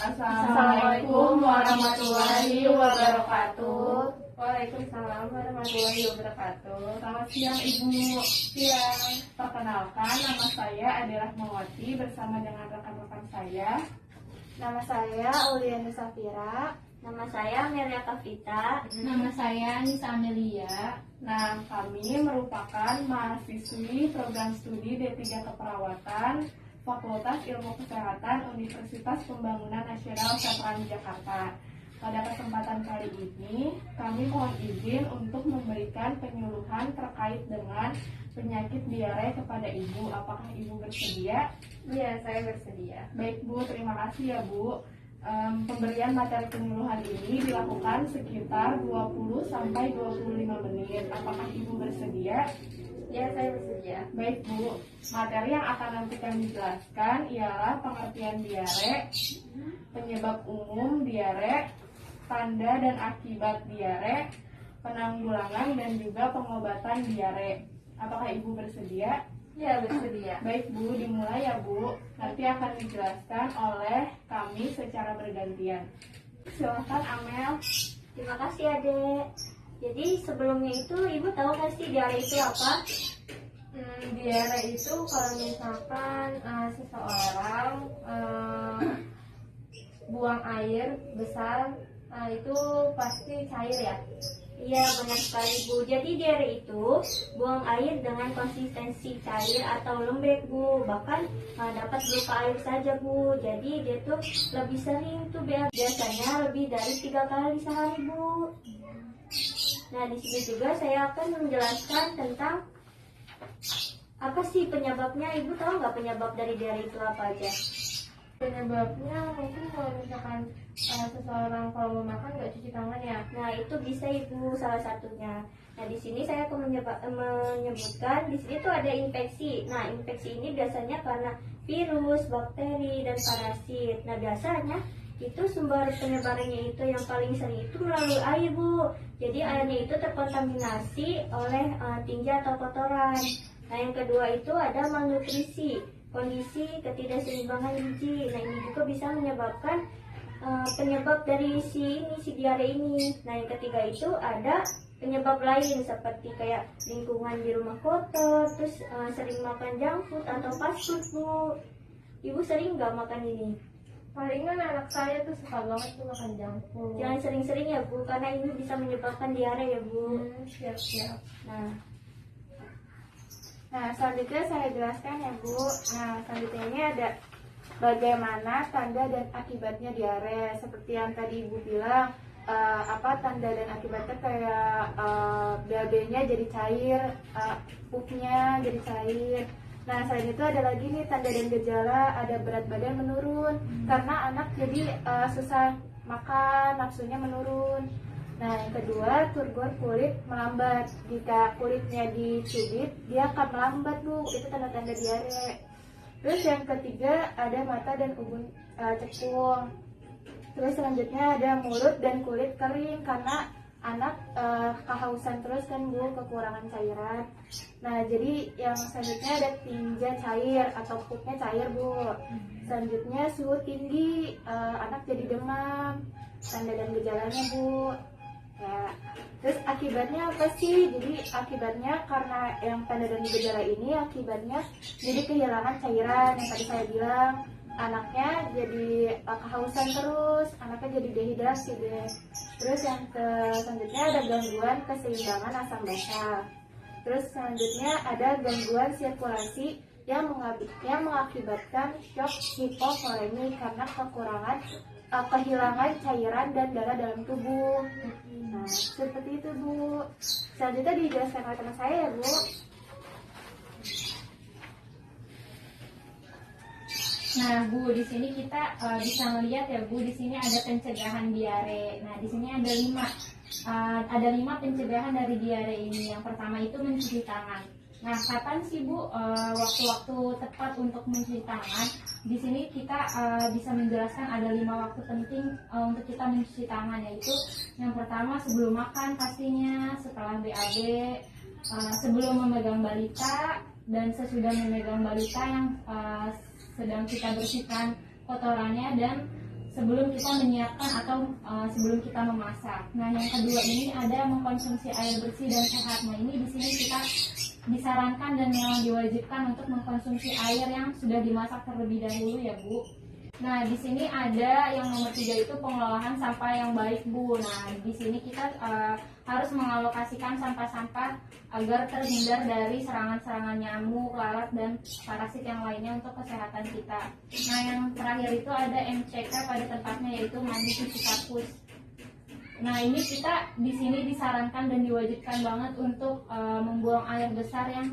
Assalamualaikum warahmatullahi wabarakatuh. Waalaikumsalam warahmatullahi wabarakatuh. Selamat siang Ibu. Siang. Perkenalkan, nama saya adalah Mawati bersama dengan rekan-rekan saya. Nama saya Uliani Safira. Nama saya Amelia Kavita. Nama saya Nisa Amelia. Nah, kami merupakan mahasiswi program studi D3 Keperawatan Fakultas Ilmu Kesehatan Universitas Pembangunan Nasional Veteran Jakarta. Pada kesempatan kali ini, kami mohon izin untuk memberikan penyuluhan terkait dengan penyakit diare kepada Ibu. Apakah Ibu bersedia? Iya, saya bersedia. Baik Bu, terima kasih ya Bu. Pemberian materi penyuluhan ini dilakukan sekitar 20-25 menit. Apakah Ibu bersedia? Ya, saya bersedia. Baik Bu, materi yang akan nanti kami jelaskan ialah pengertian diare, penyebab umum diare, tanda dan akibat diare, penanggulangan dan juga pengobatan diare. Apakah Ibu bersedia? Ya, bersedia. Baik Bu, dimulai ya Bu. Nanti akan dijelaskan oleh kami secara bergantian. Silakan Amel. Terima kasih Adek. Jadi sebelumnya itu Ibu tahu nggak sih diare itu apa? Diare itu kalau misalkan seseorang buang air besar, itu pasti cair ya. Iya, benar sekali Bu. Jadi diare itu buang air dengan konsistensi cair atau lembek Bu. Bahkan dapat berupa air saja Bu. Jadi dia tuh lebih sering tuh biasanya lebih dari 3 kali sehari Bu. Nah, di sini juga saya akan menjelaskan tentang apa sih penyebabnya. Ibu tahu nggak penyebab dari diare itu apa aja? Penyebabnya mungkin kalau misalkan seseorang kalau mau makan nggak cuci tangan ya. Nah, itu bisa Ibu salah satunya. Nah, di sini saya akan menyebutkan di sini tuh ada infeksi. Nah, infeksi ini biasanya karena virus, bakteri, dan parasit. Nah, biasanya itu sumber penyebarannya itu yang paling sering itu melalui air Bu. Jadi airnya itu terkontaminasi oleh tinja atau kotoran. Nah, yang kedua itu ada malnutrisi, kondisi ketidakseimbangan gizi. Nah, ini juga bisa menyebabkan penyebab dari si diare ini. Nah, yang ketiga itu ada penyebab lain seperti kayak lingkungan di rumah kotor, terus sering makan junk food atau fast food Bu. Ibu sering nggak makan ini? Palingan anak saya tuh suka banget tuh makan junk food. Jangan sering-sering ya Bu, karena ini bisa menyebabkan diare ya Bu. Siap-siap. Nah, selanjutnya saya jelaskan ya Bu. Nah, selanjutnya ini ada bagaimana tanda dan akibatnya diare. Seperti yang tadi Ibu bilang, tanda dan akibatnya kayak BAB-nya jadi cair, pup-nya jadi cair. Nah, selain itu ada lagi nih tanda dan gejala, ada berat badan menurun karena anak jadi susah makan, nafsunya menurun. Nah, yang kedua, turgor kulit melambat. Jika kulitnya dicubit, dia akan melambat Bu. Itu tanda-tanda diare. Terus yang ketiga ada mata dan ubun cekung. Terus selanjutnya ada mulut dan kulit kering karena anak kehausan terus kan Bu, kekurangan cairan. Nah, jadi yang selanjutnya ada tinja cair atau pupnya cair Bu. Selanjutnya suhu tinggi, anak jadi demam. Tanda dan gejalanya Bu. Ya. Terus akibatnya apa sih? Jadi akibatnya karena yang tanda dan gejala ini akibatnya jadi kehilangan cairan yang tadi saya bilang. Anaknya jadi kehausan terus, anaknya jadi dehidrasi deh. Terus yang selanjutnya ada gangguan keseimbangan asam basa. Terus selanjutnya ada gangguan sirkulasi yang mengakibatkan shock hipovolemik karena kehilangan cairan dan darah dalam tubuh. Nah, seperti itu Bu. Selanjutnya dijelaskan oleh teman saya ya Bu. Nah Bu, di sini kita bisa melihat ya Bu, di sini ada pencegahan diare. Nah, di sini ada lima pencegahan dari diare ini. Yang pertama itu mencuci tangan. Nah, kapan sih Bu waktu-waktu tepat untuk mencuci tangan? Di sini kita bisa menjelaskan ada 5 waktu penting untuk kita mencuci tangan, yaitu yang pertama sebelum makan pastinya, setelah BAB, sebelum memegang balita, dan sesudah memegang balita yang sedang kita bersihkan kotorannya, dan sebelum kita menyiapkan atau sebelum kita memasak. Nah, yang kedua ini ada mengkonsumsi air bersih dan sehat. Nah, ini di sini kita disarankan dan memang diwajibkan untuk mengkonsumsi air yang sudah dimasak terlebih dahulu ya Bu. Nah, di sini ada yang nomor 3 itu pengelolaan sampah yang baik Bu. Nah, di sini kita harus mengalokasikan sampah-sampah agar terhindar dari serangan-serangan nyamuk, lalat, dan parasit yang lainnya untuk kesehatan kita. Nah, yang terakhir itu ada MCK pada tempatnya, yaitu mandi cuci kakus. Nah, ini kita di sini disarankan dan diwajibkan banget untuk membuang air besar yang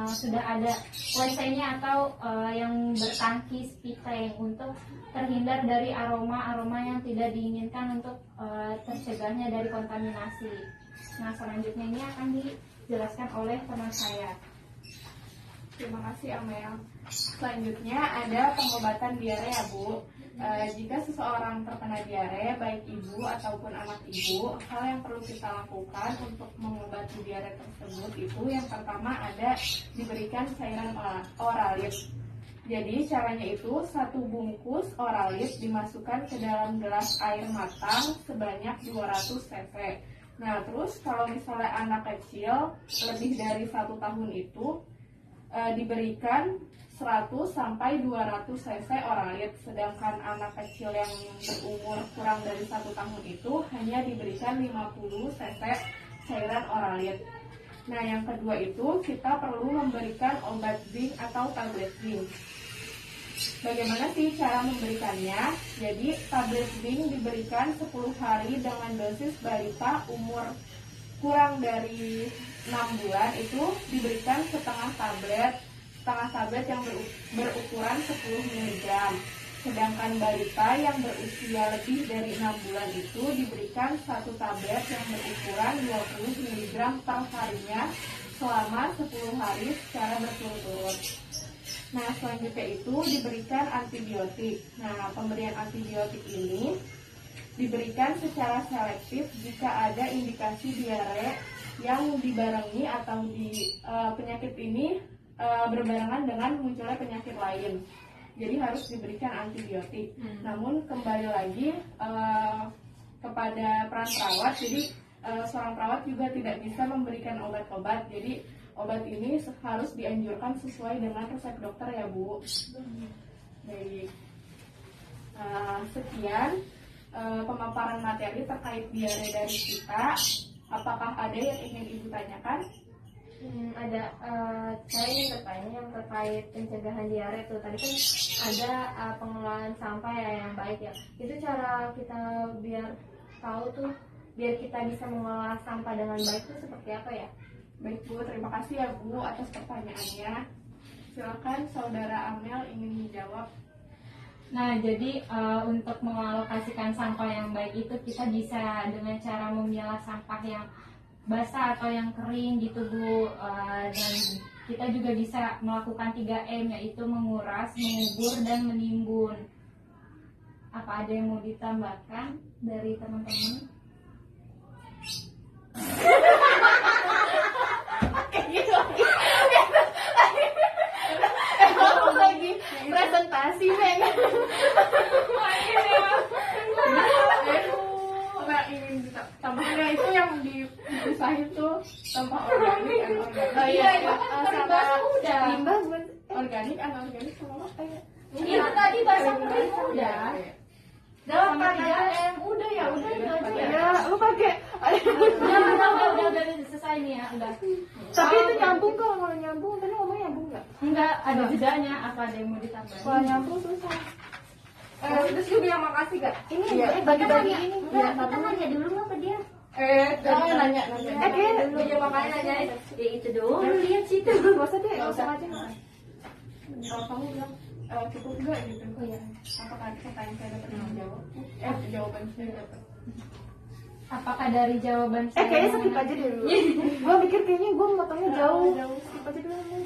sudah ada WC-nya atau yang bertangki spiteng untuk terhindar dari aroma-aroma yang tidak diinginkan untuk tercegahnya dari kontaminasi. Nah, selanjutnya ini akan dijelaskan oleh teman saya. Terima kasih Amel. Selanjutnya ada pengobatan diare ya Bu. Jika seseorang terkena diare, baik ibu ataupun anak ibu, hal yang perlu kita lakukan untuk mengobati diare tersebut itu yang pertama ada diberikan cairan Oralit. Jadi caranya itu 1 bungkus Oralit dimasukkan ke dalam gelas air matang sebanyak 200 cc. Nah, terus kalau misalnya anak kecil lebih dari 1 tahun itu diberikan 100 sampai 200 cc Oralit, sedangkan anak kecil yang berumur kurang dari 1 tahun itu hanya diberikan 50 cc cairan Oralit. Nah, yang kedua itu kita perlu memberikan obat zinc atau tablet zinc. Bagaimana sih cara memberikannya? Jadi tablet zinc diberikan 10 hari dengan dosis balita umur kurang dari 6 bulan itu diberikan setengah tablet yang berukuran 10 mg. Sedangkan balita yang berusia lebih dari 6 bulan itu diberikan 1 tablet yang berukuran 20 mg per harinya selama 10 hari secara berturut-turut. Nah, selanjutnya itu diberikan antibiotik. Nah, pemberian antibiotik ini diberikan secara selektif jika ada indikasi diare yang dibarengi atau penyakit ini berbarengan dengan munculnya penyakit lain. Jadi harus diberikan antibiotik. Namun kembali lagi kepada peran perawat. Jadi seorang perawat juga tidak bisa memberikan obat-obat. Jadi obat ini harus dianjurkan sesuai dengan resep dokter ya Bu. Baik. Sekian pemaparan materi terkait diare dari kita. Apakah ada yang ingin Ibu tanyakan? Ada, saya ingin bertanya yang terkait pencegahan diare tuh. Tadi kan ada pengelolaan sampah ya yang baik ya. Itu cara kita biar tahu tuh, biar kita bisa mengelola sampah dengan baik tuh seperti apa ya? Baik Bu, terima kasih ya Bu atas pertanyaannya. Silakan Saudara Amel ingin menjawab. Nah, jadi untuk mengalokasikan sampah yang baik itu kita bisa dengan cara memilah sampah yang basah atau yang kering gitu Bu. Dan kita juga bisa melakukan 3M, yaitu menguras, mengubur, dan menimbun. Apa ada yang mau ditambahkan dari teman-teman? Aku lagi presentasi Neng. Apa ingin tambahnya itu yang dipisahin tuh sampah organik anorganik. Oh iya, itu kan sama udah. limbah bukan organik anorganik sama apa ya? Itu tadi bahasa kering udah. Dalam Sama 3M udah ya, udah itu aja ya. Ya, lu pakai. Udah selesai nih ya, udah. Tapi itu nyambung kok, kalau nyambung tadi ngomong nyambung nggak? Enggak, ada jedanya. Apa ada yang mau ditambahin? Kalau nyambung susah. Terus gue bilang makasih gak? Ini bagi-bagi ini. Enggak, kita nanya dulu nggak ke dia? Nanya. Dia Dia makanya nanya. Ya itu dulu, lihat situ. nggak usah deh, nggak usah aja. Kalau kamu bilang cukup nggak gitu? Oh iya. Apakah pertanyaan saya dapat menjawab? Jawaban saya dapat. Apakah dari jawaban saya? Kayaknya skip aja dulu. Gue mikir kayaknya gue motongnya jauh. Skip aja dulu.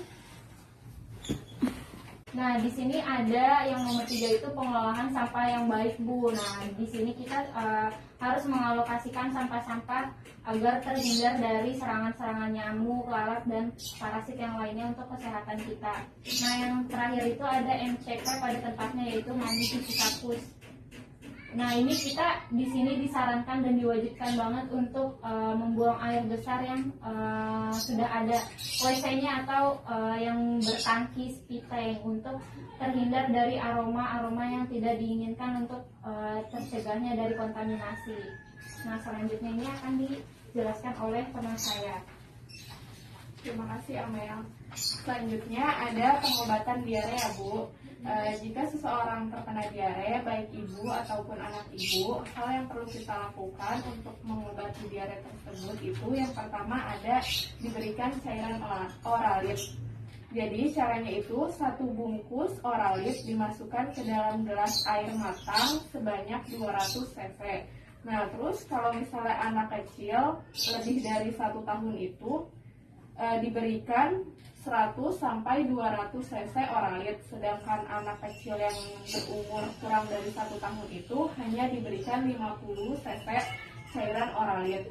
Nah, di sini ada yang nomor 3 itu pengelolaan sampah yang baik Bu. Nah, di sini kita harus mengalokasikan sampah-sampah agar terhindar dari serangan-serangan nyamuk, lalat, dan parasit yang lainnya untuk kesehatan kita. Nah, yang terakhir itu ada MCK pada tempatnya, yaitu mandi cuci kakus. Nah, ini kita di sini disarankan dan diwajibkan banget untuk membuang air besar yang sudah ada WC-nya atau yang bertangki spiteng untuk terhindar dari aroma-aroma yang tidak diinginkan untuk tercegahnya dari kontaminasi. Nah, selanjutnya ini akan dijelaskan oleh teman saya. Terima kasih Amel. Selanjutnya ada pengobatan diare ya Bu. Jika seseorang terkena diare, baik ibu ataupun anak ibu, hal yang perlu kita lakukan untuk mengobati diare tersebut itu yang pertama ada diberikan cairan oralit. Jadi caranya itu 1 bungkus oralit dimasukkan ke dalam gelas air matang sebanyak 200 cc. Nah terus kalau misalnya anak kecil lebih dari 1 tahun itu diberikan 100 sampai 200 cc oralit, sedangkan anak kecil yang berumur kurang dari 1 tahun itu hanya diberikan 50 cc cairan oralit.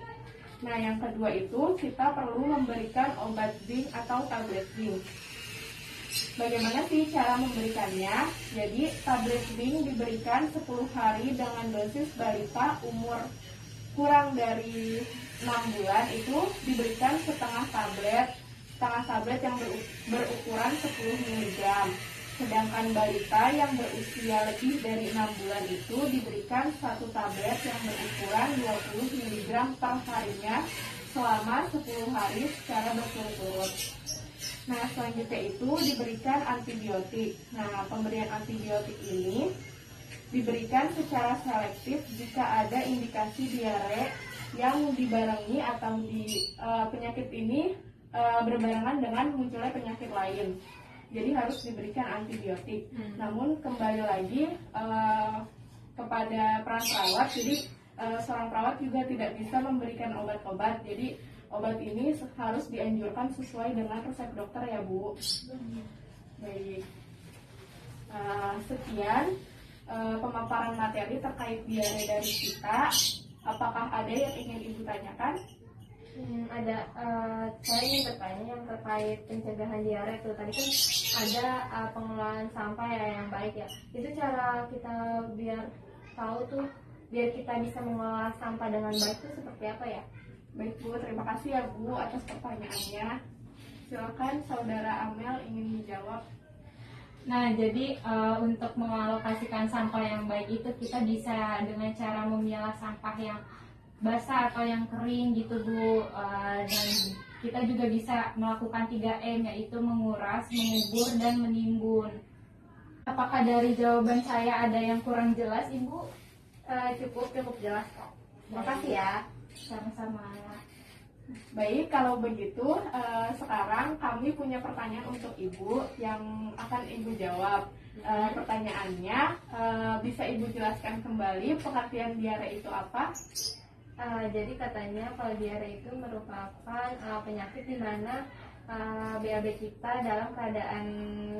Nah yang kedua itu kita perlu memberikan obat zinc atau tablet zinc. Bagaimana sih cara memberikannya? Jadi tablet zinc diberikan 10 hari dengan dosis balita umur kurang dari 6 bulan itu diberikan setengah tablet yang berukuran 10 mg. Sedangkan balita yang berusia lebih dari 6 bulan itu diberikan 1 tablet yang berukuran 20 mg per harinya selama 10 hari secara berturut-turut. Nah, selanjutnya itu diberikan antibiotik. Nah, pemberian antibiotik ini diberikan secara selektif jika ada indikasi diare yang dibarengi atau penyakit ini berbarengan dengan munculnya penyakit lain. Jadi harus diberikan antibiotik. Namun kembali lagi kepada peran perawat. Jadi seorang perawat juga tidak bisa memberikan obat-obat. Jadi obat ini harus dianjurkan sesuai dengan resep dokter ya Bu. Baik. Sekian pemaparan materi terkait diare dari kita. Apakah ada yang ingin Ibu tanyakan? Ada, saya ingin bertanya yang terkait pencegahan diare itu tadi kan ada pengelolaan sampah ya yang baik ya. Itu cara kita biar tahu tuh biar kita bisa mengelola sampah dengan baik itu seperti apa ya? Baik Bu, terima kasih ya Bu atas pertanyaannya. Silakan Saudara Amel ingin menjawab. Nah, jadi untuk mengalokasikan sampah yang baik itu kita bisa dengan cara memilah sampah yang basah atau yang kering gitu Bu. Dan kita juga bisa melakukan 3M yaitu menguras, mengubur, dan menimbun. Apakah dari jawaban saya ada yang kurang jelas Ibu? Cukup jelas kok. Terima kasih ya. Sama-sama. Baik, kalau begitu sekarang kami punya pertanyaan untuk Ibu yang akan Ibu jawab. Pertanyaannya, bisa Ibu jelaskan kembali pengertian diare itu apa? Jadi katanya kalau diare itu merupakan penyakit di mana BAB kita dalam keadaan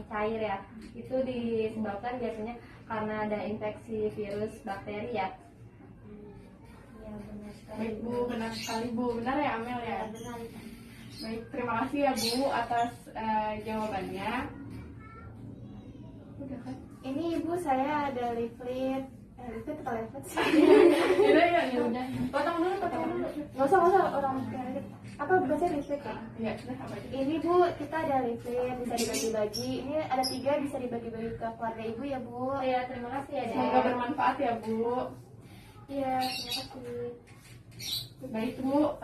cair ya. Itu disebabkan biasanya karena ada infeksi virus bakteri ya. Ya, benar sekali. Baik Bu, benar sekali Bu. Benar ya Amel ya? Benar. Baik, terima kasih ya Bu atas jawabannya. Udah kan? Ini Ibu saya ada leaflet. Leaflet atau leaflet sih? Ya udah. Potong dulu. Nggak usah orang kredit. Apa baca leaflet ya? Iya, sudah apa aja. Ini Bu, kita ada leaflet bisa dibagi-bagi. Ini ada 3 bisa dibagi-bagi ke keluarga Ibu ya Bu. Iya, terima kasih ya Dek. Semoga bermanfaat ya Bu. Iya, terima kasih. Baik Bu,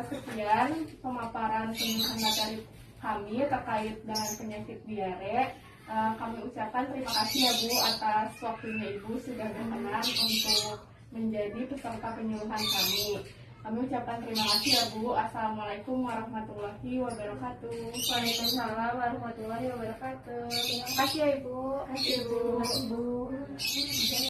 sekian pemaparan penyuluhan materi kami terkait dengan penyakit diare. Kami ucapkan terima kasih ya Bu atas waktunya Ibu sudah berkenan untuk menjadi peserta penyuluhan kami. Kami ucapkan terima kasih ya Bu. Assalamualaikum warahmatullahi wabarakatuh. Waalaikumsalam warahmatullahi wabarakatuh. Terima kasih ya Ibu. Terima kasih Bu.